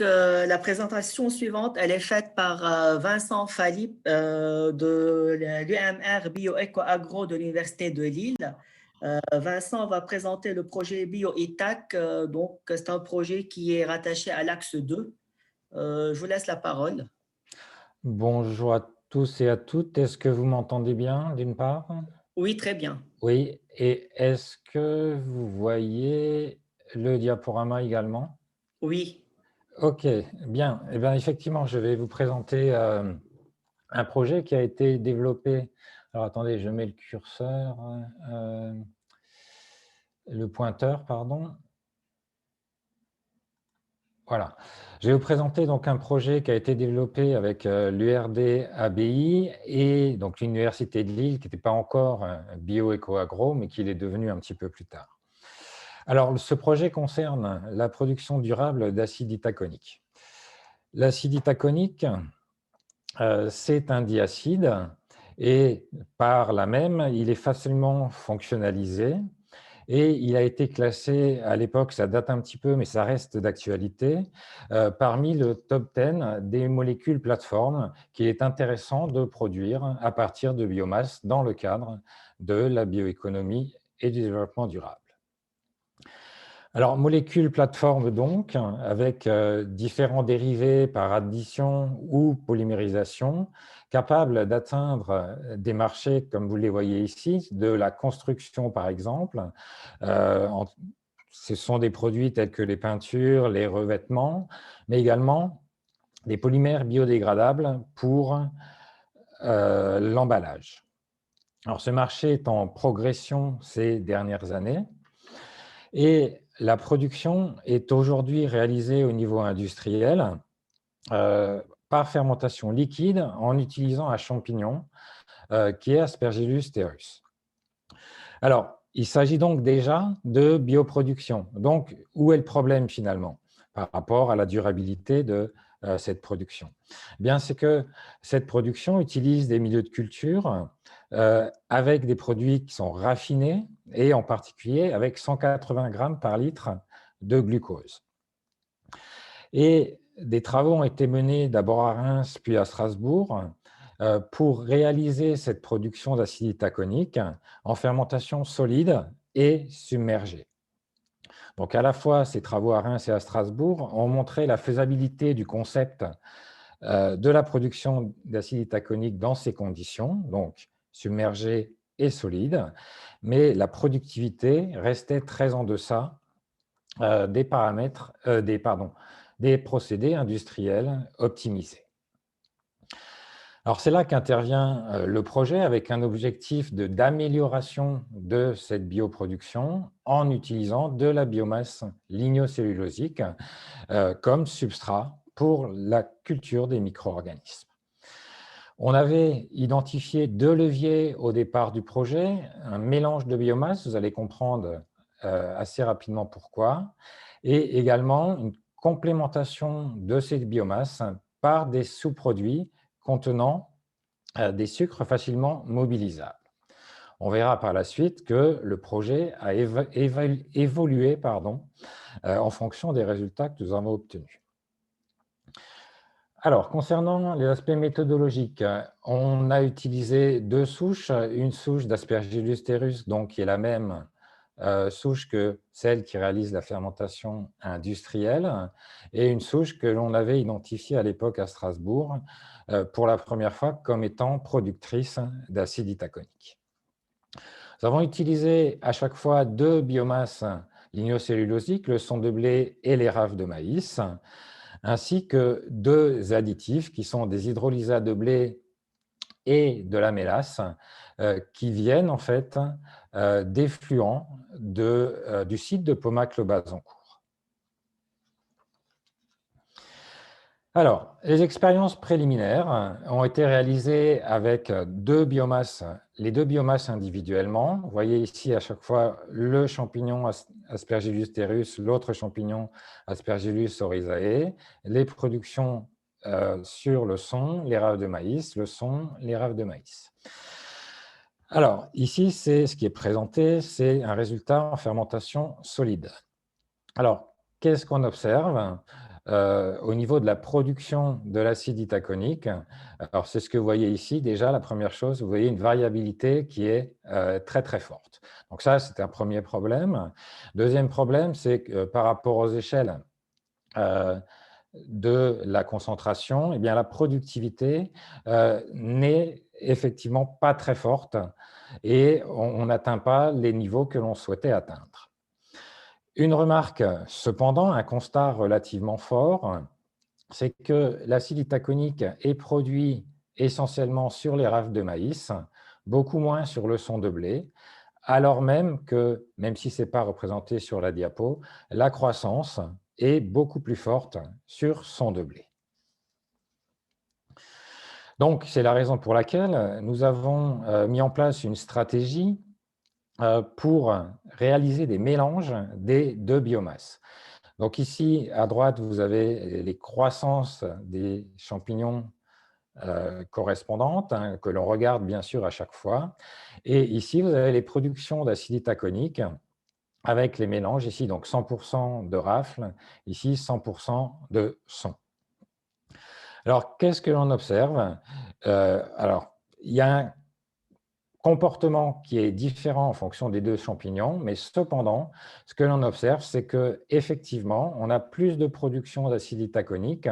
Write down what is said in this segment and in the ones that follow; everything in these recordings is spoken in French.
La présentation suivante, elle est faite par Vincent Falli de l'UMR Bioéco-Agro de l'Université de Lille. Vincent va présenter le projet BioITAC. Donc, c'est un projet qui est rattaché à l'axe 2. Je vous laisse la parole. Bonjour à tous et à toutes. Est-ce que vous m'entendez bien, d'une part? Oui, très bien. Oui, et est-ce que vous voyez le diaporama également? Oui, OK, bien. Eh bien, effectivement, je vais vous présenter un projet qui a été développé. Alors, attendez, je mets le curseur, le pointeur, pardon. Voilà. Je vais vous présenter donc un projet qui a été développé avec l'URD ABI et donc l'Université de Lille, qui n'était pas encore bio-éco-agro, mais qui l'est devenu un petit peu plus tard. Alors, ce projet concerne la production durable d'acide itaconique. L'acide itaconique, c'est un diacide et par là même, il est facilement fonctionnalisé. Et il a été classé, à l'époque, ça date un petit peu, mais ça reste d'actualité, parmi le top 10 des molécules plateformes qu'il est intéressant de produire à partir de biomasse dans le cadre de la bioéconomie et du développement durable. Alors, molécules plateformes donc, avec différents dérivés par addition ou polymérisation, capables d'atteindre des marchés, comme vous les voyez ici, de la construction par exemple. Ce sont des produits tels que les peintures, les revêtements, mais également des polymères biodégradables pour l'emballage. Alors, ce marché est en progression ces dernières années. Et la production est aujourd'hui réalisée au niveau industriel par fermentation liquide en utilisant un champignon qui est Aspergillus terrus. Alors, il s'agit donc déjà de bioproduction. Donc, où est le problème finalement par rapport à la durabilité de cette production? Eh bien, c'est que cette production utilise des milieux de culture avec des produits qui sont raffinés et en particulier avec 180 grammes par litre de glucose. Et des travaux ont été menés d'abord à Reims puis à Strasbourg pour réaliser cette production d'acide itaconique en fermentation solide et submergée. Donc à la fois, ces travaux à Reims et à Strasbourg ont montré la faisabilité du concept de la production d'acide itaconique dans ces conditions, donc submergée et solide, mais la productivité restait très en deçà des paramètres, des procédés industriels optimisés. Alors c'est là qu'intervient le projet avec un objectif d'amélioration de cette bioproduction en utilisant de la biomasse lignocellulosique comme substrat pour la culture des micro-organismes. On avait identifié deux leviers au départ du projet, un mélange de biomasse, vous allez comprendre assez rapidement pourquoi, et également une complémentation de cette biomasse par des sous-produits contenant des sucres facilement mobilisables. On verra par la suite que le projet a évolué en fonction des résultats que nous avons obtenus. Alors, concernant les aspects méthodologiques, on a utilisé deux souches, une souche d'Aspergillus terrus, donc qui est la même souche que celle qui réalise la fermentation industrielle, et une souche que l'on avait identifiée à l'époque à Strasbourg pour la première fois comme étant productrice d'acide itaconique. Nous avons utilisé à chaque fois deux biomasses lignocellulosiques, le son de blé et les raves de maïs, ainsi que deux additifs qui sont des hydrolysats de blé et de la mélasse qui viennent en fait d'effluents du site de Paumac-le-Bazancourt. Alors, les expériences préliminaires ont été réalisées avec les deux biomasses individuellement. Vous voyez ici à chaque fois le champignon Aspergillus terrus, l'autre champignon Aspergillus oryzae, les productions sur le son, les raves de maïs, le son, les raves de maïs. Alors, ici, ce qui est présenté, c'est un résultat en fermentation solide. Alors, qu'est-ce qu'on observe? au niveau de la production de l'acide itaconique. Alors, c'est ce que vous voyez ici. Déjà, la première chose, vous voyez une variabilité qui est très, très forte. Donc ça, c'est un premier problème. Deuxième problème, c'est que par rapport aux échelles de la concentration, eh bien, la productivité n'est effectivement pas très forte et on n'atteint pas les niveaux que l'on souhaitait atteindre. Une remarque, cependant, un constat relativement fort, c'est que l'acide itaconique est produit essentiellement sur les rafles de maïs, beaucoup moins sur le son de blé, alors même que, même si ce n'est pas représenté sur la diapo, la croissance est beaucoup plus forte sur son de blé. Donc, c'est la raison pour laquelle nous avons mis en place une stratégie pour réaliser des mélanges des deux biomasses. Donc ici, à droite, vous avez les croissances des champignons correspondantes, hein, que l'on regarde bien sûr à chaque fois. Et ici, vous avez les productions d'acide itaconique avec les mélanges. Ici, donc 100% de rafle, ici 100% de son. Alors, qu'est-ce que l'on observe? Alors, il y a un comportement qui est différent en fonction des deux champignons, mais cependant, ce que l'on observe, c'est qu'effectivement, on a plus de production d'acide itaconique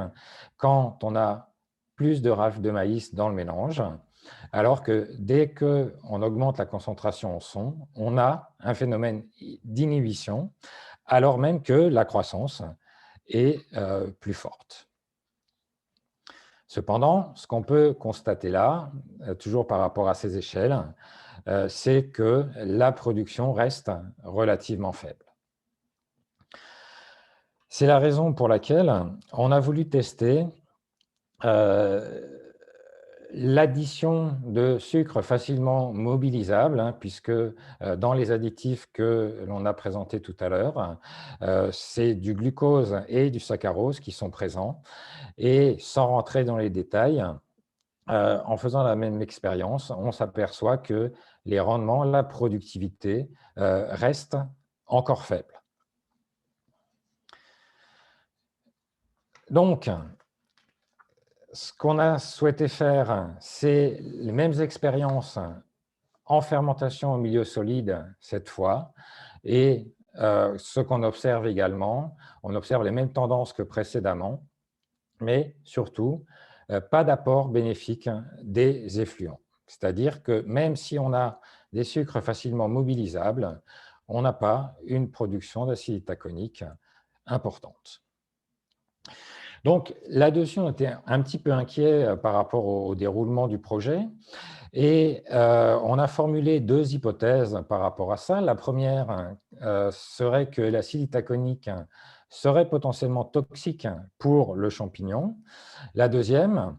quand on a plus de rafles de maïs dans le mélange, alors que dès qu'on augmente la concentration en son, on a un phénomène d'inhibition, alors même que la croissance est plus forte. Cependant, ce qu'on peut constater là, toujours par rapport à ces échelles, c'est que la production reste relativement faible. C'est la raison pour laquelle on a voulu tester l'addition de sucre facilement mobilisable, hein, puisque dans les additifs que l'on a présentés tout à l'heure, c'est du glucose et du saccharose qui sont présents. Et sans rentrer dans les détails, en faisant la même expérience, on s'aperçoit que les rendements, la productivité restent encore faibles. Donc, ce qu'on a souhaité faire, c'est les mêmes expériences en fermentation au milieu solide cette fois. Et ce qu'on observe également, on observe les mêmes tendances que précédemment, mais surtout, pas d'apport bénéfique des effluents. C'est-à-dire que même si on a des sucres facilement mobilisables, on n'a pas une production d'acide itaconique importante. Donc là-dessus, on était un petit peu inquiet par rapport au déroulement du projet et on a formulé deux hypothèses par rapport à ça. La première serait que l'acide itaconique serait potentiellement toxique pour le champignon. La deuxième,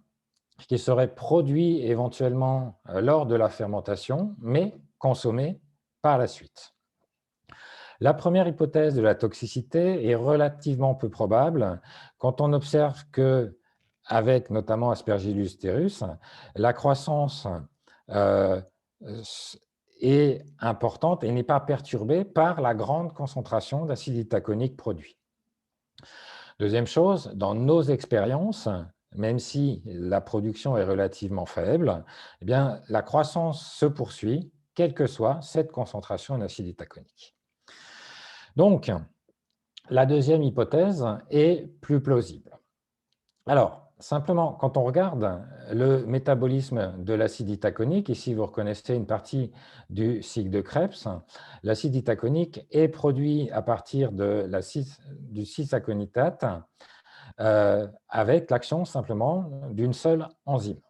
qui serait produit éventuellement lors de la fermentation, mais consommé par la suite. La première hypothèse de la toxicité est relativement peu probable quand on observe que, avec notamment Aspergillus styrus, la croissance est importante et n'est pas perturbée par la grande concentration d'acide itaconique produit. Deuxième chose, dans nos expériences, même si la production est relativement faible, eh bien, la croissance se poursuit, quelle que soit cette concentration en acide itaconique. Donc, la deuxième hypothèse est plus plausible. Alors, simplement, quand on regarde le métabolisme de l'acide itaconique, ici vous reconnaissez une partie du cycle de Krebs, l'acide itaconique est produit à partir du 6-aconitate avec l'action simplement d'une seule enzyme.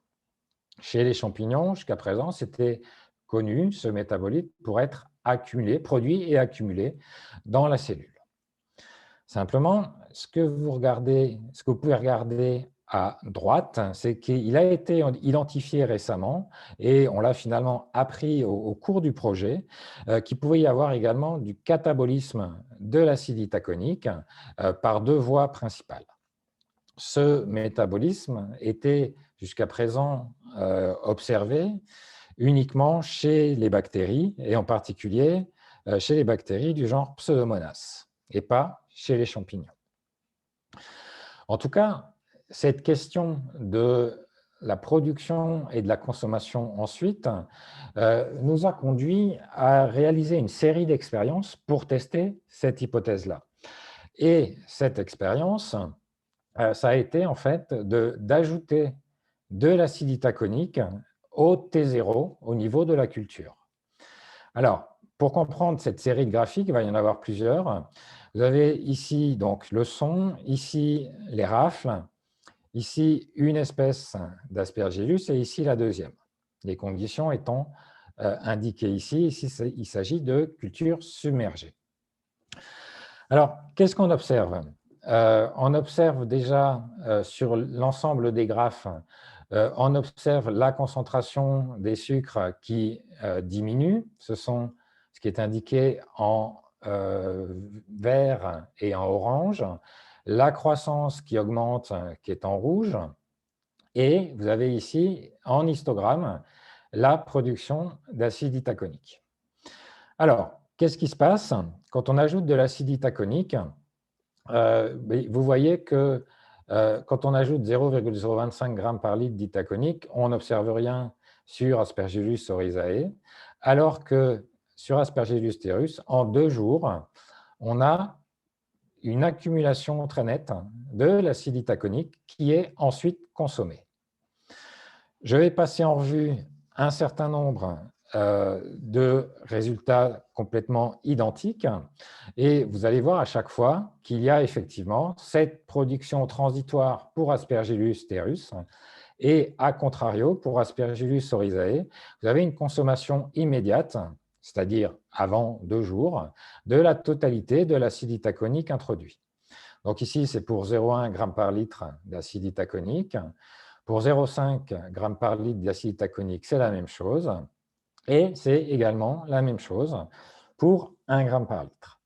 Chez les champignons, jusqu'à présent, c'était connu, ce métabolite, pour être accumulé, produit et accumulé dans la cellule. Simplement, ce que vous pouvez regarder à droite, c'est qu'il a été identifié récemment, et on l'a finalement appris au cours du projet, qu'il pouvait y avoir également du catabolisme de l'acide itaconique par deux voies principales. Ce métabolisme était jusqu'à présent observé uniquement chez les bactéries, et en particulier chez les bactéries du genre Pseudomonas, et pas chez les champignons. En tout cas, cette question de la production et de la consommation ensuite nous a conduit à réaliser une série d'expériences pour tester cette hypothèse-là. Et cette expérience, ça a été en fait d'ajouter de l'acide itaconique au T0 au niveau de la culture. Alors, pour comprendre cette série de graphiques, il va y en avoir plusieurs. Vous avez ici donc le son, ici les rafles, ici une espèce d'Aspergillus et ici la deuxième. Les conditions étant indiquées ici. Ici, il s'agit de culture submergée. Alors, qu'est-ce qu'on observe? On observe déjà sur l'ensemble des graphes, on observe la concentration des sucres qui diminue. Ce qui est indiqué en vert et en orange. La croissance qui augmente, qui est en rouge. Et vous avez ici, en histogramme, la production d'acide itaconique. Alors, qu'est-ce qui se passe quand on ajoute de l'acide itaconique? Vous voyez que quand on ajoute 0,025 g par litre d'itaconique, on n'observe rien sur Aspergillus oryzae, alors que sur Aspergillus terrus, en 2 jours, on a une accumulation très nette de l'acide itaconique qui est ensuite consommée. Je vais passer en revue un certain nombre de résultats complètement identiques et vous allez voir à chaque fois qu'il y a effectivement cette production transitoire pour Aspergillus terrus et à contrario pour Aspergillus oryzae, vous avez une consommation immédiate, c'est-à-dire avant 2 jours, de la totalité de l'acide itaconique introduit. Donc ici, c'est pour 0,1 g par litre d'acide itaconique. Pour 0,5 g par litre d'acide itaconique, c'est la même chose. Et c'est également la même chose pour 1 g par litre.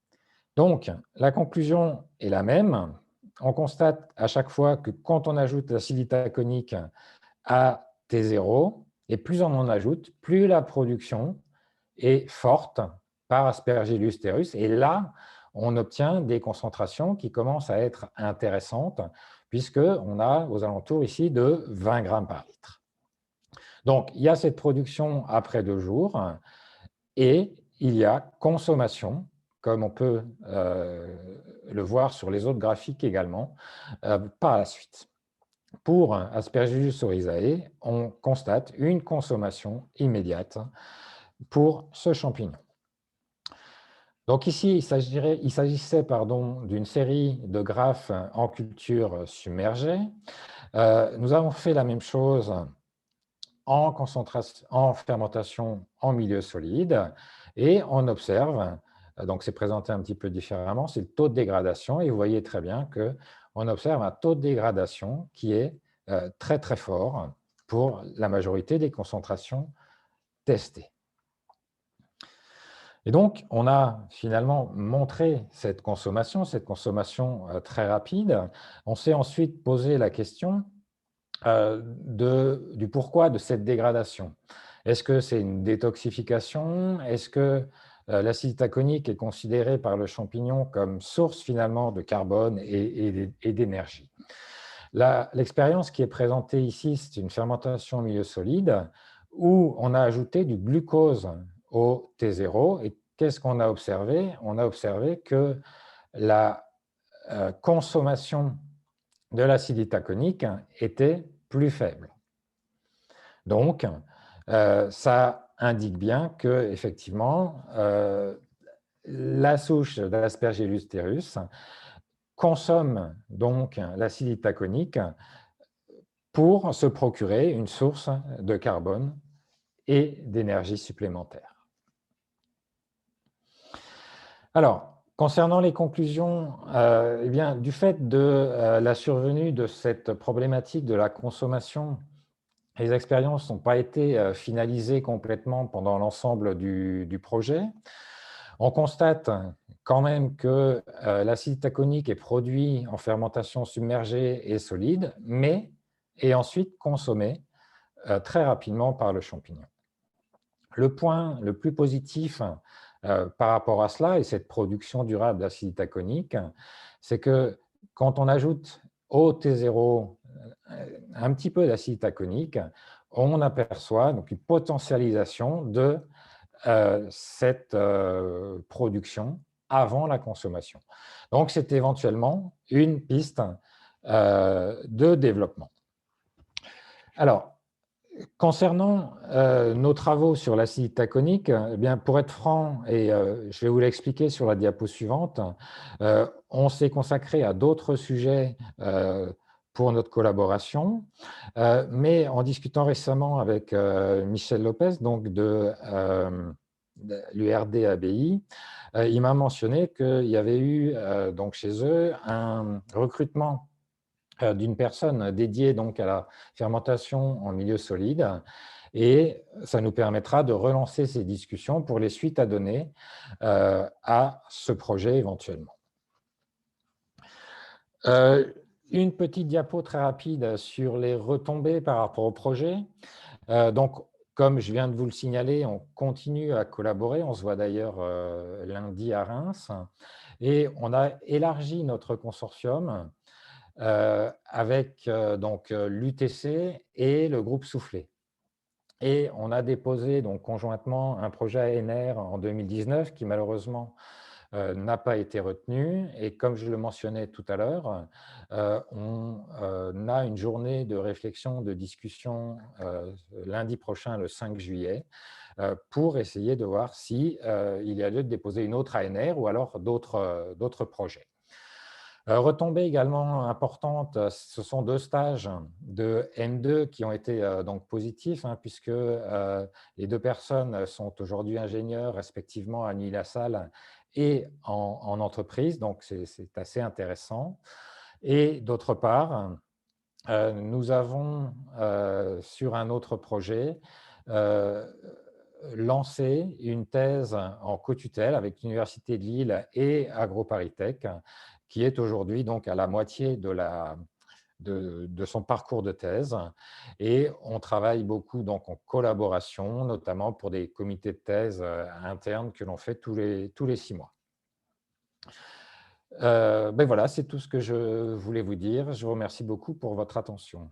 Donc, la conclusion est la même. On constate à chaque fois que quand on ajoute l'acide itaconique à T0, et plus on en ajoute, plus la production est forte par Aspergillus terrus. Et là, on obtient des concentrations qui commencent à être intéressantes, puisqu'on a aux alentours ici de 20 g par litre. Donc, il y a cette production après 2 jours et il y a consommation, comme on peut le voir sur les autres graphiques également, par la suite. Pour Aspergillus oryzae, on constate une consommation immédiate pour ce champignon. Donc ici, il s'agissait d'une série de graphes en culture submergée. Nous avons fait la même chose en fermentation en milieu solide et on observe, donc c'est présenté un petit peu différemment, c'est le taux de dégradation et vous voyez très bien qu'on observe un taux de dégradation qui est très très fort pour la majorité des concentrations testées. Et donc, on a finalement montré cette consommation très rapide. On s'est ensuite posé la question du pourquoi de cette dégradation. Est-ce que c'est une détoxification? Est-ce que l'acide itaconique est considéré par le champignon comme source finalement de carbone et d'énergie? L'expérience qui est présentée ici, c'est une fermentation en milieu solide où on a ajouté du glucose au T0. Et qu'est-ce qu'on a observé? On a observé que la consommation de l'acide itaconique était plus faible. Donc, ça indique bien que effectivement, la souche d'Aspergillus terrus consomme donc l'acide itaconique pour se procurer une source de carbone et d'énergie supplémentaire. Alors, concernant les conclusions, eh bien, du fait de la survenue de cette problématique de la consommation, les expériences n'ont pas été finalisées complètement pendant l'ensemble du projet. On constate quand même que l'acide itaconique est produit en fermentation submergée et solide, mais est ensuite consommé très rapidement par le champignon. Le point le plus positif par rapport à cela et cette production durable d'acide itaconique, c'est que quand on ajoute au T0 un petit peu d'acide taconique, on aperçoit donc une potentialisation de cette production avant la consommation. Donc, c'est éventuellement une piste de développement. Alors, concernant nos travaux sur l'acide taconique, eh bien, pour être franc, et je vais vous l'expliquer sur la diapo suivante, on s'est consacré à d'autres sujets pour notre collaboration, mais en discutant récemment avec Michel Lopez, donc de l'URD ABI, il m'a mentionné qu'il y avait eu donc chez eux un recrutement d'une personne dédiée donc à la fermentation en milieu solide, et ça nous permettra de relancer ces discussions pour les suites à donner à ce projet éventuellement. Une petite diapo très rapide sur les retombées par rapport au projet. Donc, comme je viens de vous le signaler, on continue à collaborer. On se voit d'ailleurs lundi à Reims. Et on a élargi notre consortium avec donc l'UTC et le groupe Soufflé. Et on a déposé donc conjointement un projet ANR en 2019 qui malheureusement n'a pas été retenu. Et comme je le mentionnais tout à l'heure, on a une journée de réflexion, de discussion lundi prochain, le 5 juillet, pour essayer de voir s'il y a lieu de déposer une autre ANR ou alors d'autres projets. Retombée également importante, ce sont 2 stages de M2 qui ont été donc positifs, puisque les 2 personnes sont aujourd'hui ingénieurs respectivement à Neuilly-la-Salle et en entreprise, donc c'est assez intéressant. Et d'autre part, nous avons sur un autre projet lancé une thèse en co-tutelle avec l'Université de Lille et AgroParisTech, qui est aujourd'hui donc à la moitié de son parcours de thèse. Et on travaille beaucoup donc en collaboration, notamment pour des comités de thèse internes que l'on fait tous les 6 mois. Ben voilà, c'est tout ce que je voulais vous dire. Je vous remercie beaucoup pour votre attention.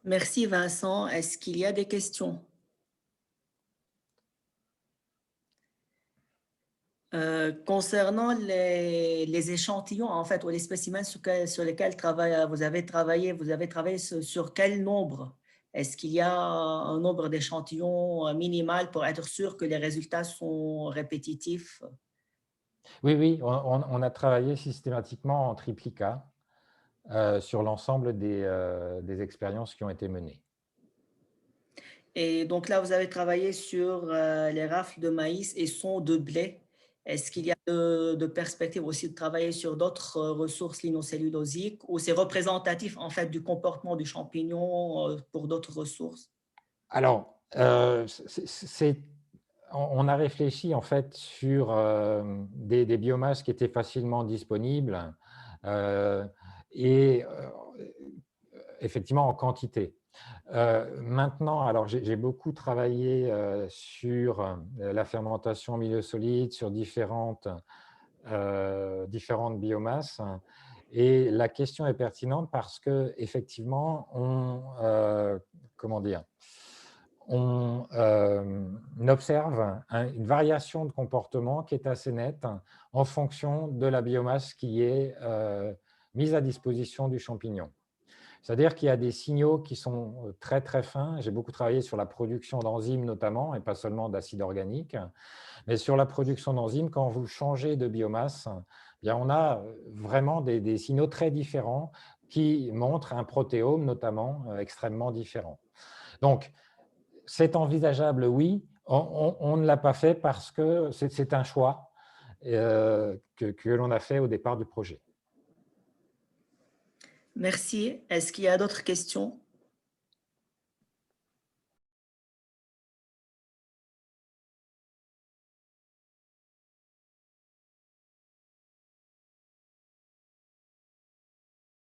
Merci Vincent. Est-ce qu'il y a des questions? Concernant les échantillons, en fait, ou les spécimens sur lesquels vous avez travaillé sur quel nombre? Est-ce qu'il y a un nombre d'échantillons minimal pour être sûr que les résultats sont répétitifs? Oui, on a travaillé systématiquement en triplicate sur l'ensemble des expériences qui ont été menées. Et donc là, vous avez travaillé sur les rafles de maïs et sons de blé. Est-ce qu'il y a de perspectives aussi de travailler sur d'autres ressources lignocellulosiques ou c'est représentatif en fait du comportement du champignon pour d'autres ressources? Alors, on a réfléchi en fait sur des biomasses qui étaient facilement disponibles et effectivement en quantité. Maintenant, alors j'ai beaucoup travaillé sur la fermentation en milieu solide, sur différentes biomasses. Et la question est pertinente parce que effectivement, comment dire, on observe une variation de comportement qui est assez nette en fonction de la biomasse qui est mise à disposition du champignon. C'est-à-dire qu'il y a des signaux qui sont très très fins. J'ai beaucoup travaillé sur la production d'enzymes notamment, et pas seulement d'acides organiques. Mais sur la production d'enzymes, quand vous changez de biomasse, eh bien, on a vraiment des signaux très différents qui montrent un protéome notamment extrêmement différent. Donc, c'est envisageable, oui. On ne l'a pas fait parce que c'est un choix que l'on a fait au départ du projet. Merci. Est-ce qu'il y a d'autres questions?